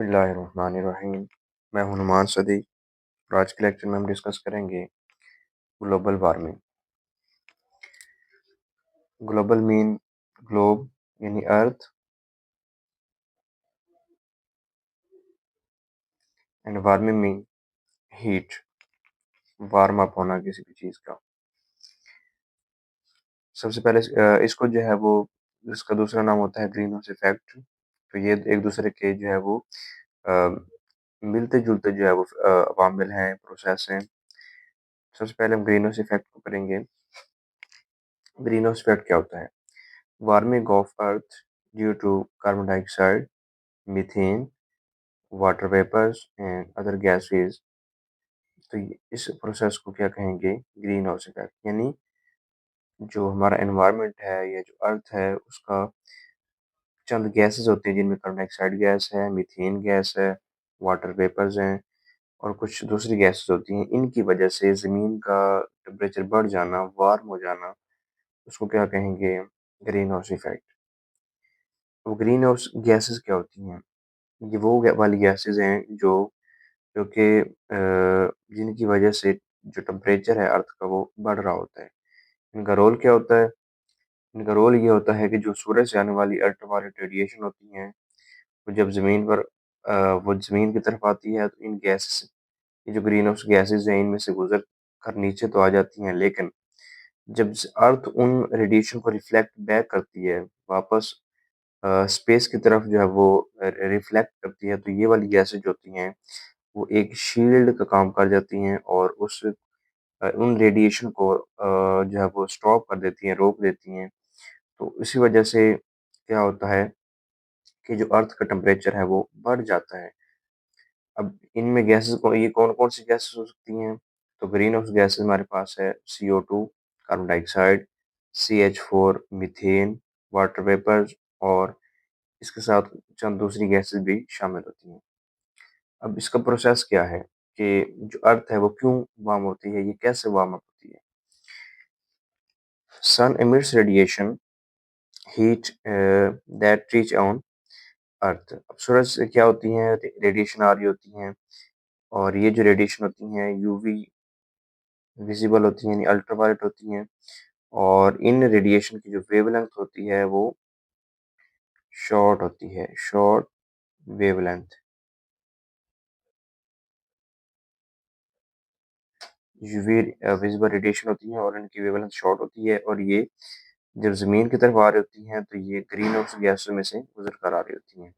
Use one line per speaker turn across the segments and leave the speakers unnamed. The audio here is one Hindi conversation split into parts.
बिस्मिल्लाहिर्रहमानिर्रहीम। मैं हूं नुमान सदी और आज के लेक्चर में हम डिस्कस करेंगे global warming. Global mean globe यानी earth, and warming mean heat, warm up होना किसी भी चीज़ का। सबसे पहले इसको जो है वो इसका दूसरा नाम होता है ग्रीन हाउस इफेक्ट। तो ये एक दूसरे के जो है वो मिलते जुलते जो है वो अवामिल हैं, प्रोसेस हैं। सबसे पहले हम ग्रीन हाउस इफेक्ट को करेंगे। ग्रीन हाउस इफेक्ट क्या होता है? Warming of earth due to carbon dioxide, methane, water vapours and other gases. तो इस प्रोसेस को क्या कहेंगे? Green house effect. यानी जो हमारा एनवायरनमेंट है या जो अर्थ है उसका चंद गैसेस होती हैं जिनमें कार्बन डाइऑक्साइड गैस है, मीथेन गैस है, वाटर वेपर्स हैं और कुछ दूसरी गैसेस होती हैं। इनकी वजह से ज़मीन का टेम्परेचर बढ़ जाना, वार्म हो जाना, उसको क्या कहेंगे? Green house effect. तो ग्रीन हाउस गैसेस क्या होती हैं? ये वो वाली गैसेस हैं जो कि जिनकी वजह से जो टेम्परेचर है अर्थ का वो बढ़ रहा होता है। इनका रोल क्या होता है? इनका रोल ये होता है कि जो सूरज से आने वाली अल्ट्रावायलेट रेडिएशन होती हैं, वो जब ज़मीन पर वो ज़मीन की तरफ आती है तो इन गैसेस, ये जो ग्रीन हाउस गैसेस हैं इनमें से गुजर कर नीचे तो आ जाती हैं, लेकिन जब अर्थ उन रेडिएशन को रिफ्लेक्ट बैक करती है वापस स्पेस की तरफ जो है वो रिफ्लेक्ट करती है, तो ये वाली गैसेज होती हैं वो एक शील्ड का काम कर जाती हैं और उन रेडिएशन को जो है वो स्टॉप कर देती हैं, रोक देती हैं। तो इसी वजह से क्या होता है कि जो अर्थ का टेम्परेचर है वो बढ़ जाता है। अब इनमें गैसेस को ये कौन-कौन सी गैसेस हो सकती हैं? तो ग्रीन हाउस गैसेस हमारे पास है CO2, carbon dioxide, CH4, methane, water vapours और इसके साथ चंद दूसरी गैसेस भी शामिल होती हैं। अब इसका प्रोसेस क्या है कि जो अर्थ है वो क्यों वार्म होती है, ये कैसे वार्म अप होती है? Sun emits radiation heat that reach on earth. अब सूरज से क्या होती हैं? रेडिएशन आ रही होती हैं और ये जो रेडिएशन होती हैं यूवी विजिबल होती हैं यानी अल्ट्रावायलेट होती हैं और इन रेडिएशन की जो वेवलेंथ होती है वो शॉर्ट होती है, short wavelength. UV visible radiation होती है और इनकी वेवलेंथ शॉर्ट होती है और ये जब ज़मीन की तरफ आ रही होती हैं तो ये ग्रीन हाउस गैसों में से गुजर कर आ रही होती हैं।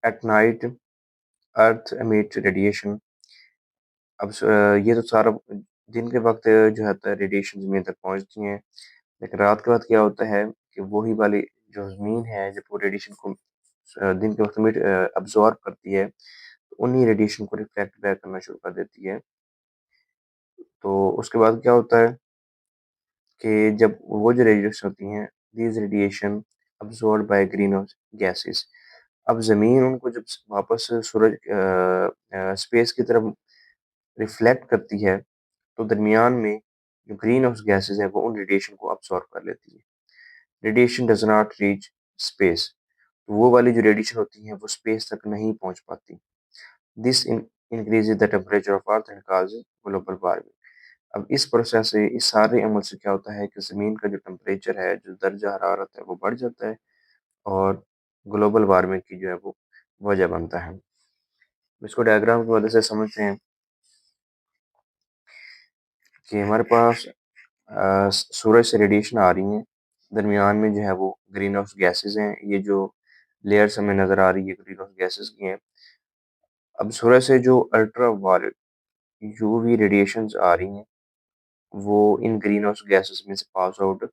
At night earth emit radiation. अब ये तो सारा दिन के वक्त जो है रेडिएशन ज़मीन तक पहुंचती हैं, लेकिन रात के वक्त क्या होता है कि वही वाली जो ज़मीन है जब वो रेडिएशन को दिन के वक्त में अब्जॉर्ब करती है, तो उन्हीं रेडिएशन को रिफ्लेक्ट बैक करना शुरू कर देती है। तो उसके बाद क्या होता है कि जब वो जो रेडिएशन होती हैं, these radiation absorbed by green house gases. अब ज़मीन उनको जब वापस सूरज स्पेस की तरफ रिफ्लेक्ट करती है, तो दरमियान में जो ग्रीन हाउस गैसेस है वो उन रेडिएशन को अब्सॉर्ब कर लेती है। Radiation does not reach space. तो वो वाली जो रेडिएशन होती है वो स्पेस तक नहीं पहुंच पाती। This increases the temperature of earth and causes global warming. अब इस प्रोसेस से, इस सारे अमल से क्या होता है कि ज़मीन का जो टेम्परेचर है, जो दर्जा हरारत है, वो बढ़ जाता है और ग्लोबल वार्मिंग की जो है वो वजह बनता है। इसको डायग्राम की मदद से समझते हैं कि हमारे पास सूरज से रेडिएशन आ रही हैं, दरमियान में जो है वो ग्रीन हाउस गैसेज हैं। ये जो लेयर्स हमें नज़र आ रही है ग्रीन हाउस गैसेज की हैं। अब सूरज से जो अल्ट्रा वायलेट यूवी रेडिएशंस आ रही हैं वो इन ग्रीन हाउस गैसेस में से पास आउट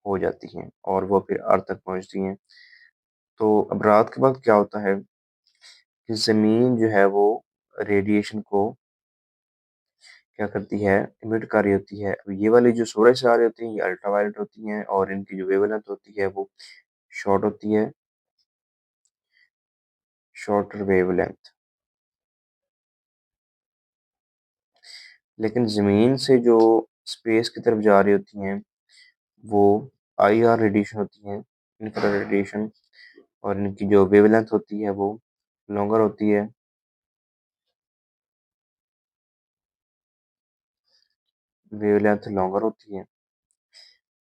हो जाती हैं और वो फिर अर्थ तक पहुंचती हैं। तो अब रात के वक्त क्या होता है कि ज़मीन जो है वो रेडिएशन को क्या करती है? इमिट कर रही होती है। अब ये वाली जो सूरज से आ रही होती हैं ये अल्ट्रावायलेट होती हैं और इनकी जो वेवलेंथ होती है वो शॉर्ट होती है, शॉर्टर वेवलेंथ। लेकिन ज़मीन से जो स्पेस की तरफ जा रही होती हैं वो IR रेडिएशन होती हैं, इंफ्रारेड रेडिएशन, और इनकी जो वेवलेंथ होती है वो लॉन्गर होती है। वेवलेंथ लॉन्गर होती है।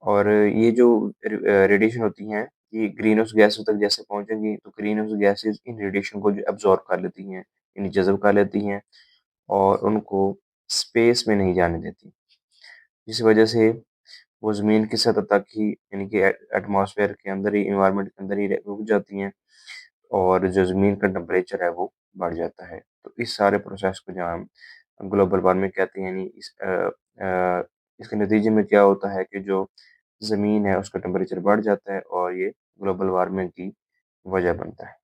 और ये जो रेडिएशन होती हैं, ये ग्रीन हाउस गैसों तक जैसे पहुंचेंगी तो green house gases in radiation को जो एब्जॉर्ब कर लेती हैं, यानी जज़ब कर लेती हैं और उनको स्पेस में नहीं जाने देती, जिस वजह से वो ज़मीन की सतह तक ही, यानी कि एटमॉस्फेयर के अंदर ही, एनवायरनमेंट के अंदर ही रुक जाती हैं और जो ज़मीन का टेम्परेचर है वो बढ़ जाता है। तो इस सारे प्रोसेस को जो हम ग्लोबल वार्मिंग कहते हैं, यानी इसके नतीजे में क्या होता है कि जो ज़मीन है उसका टेम्परेचर बढ़ जाता है और ये ग्लोबल वार्मिंग की वजह बनता है।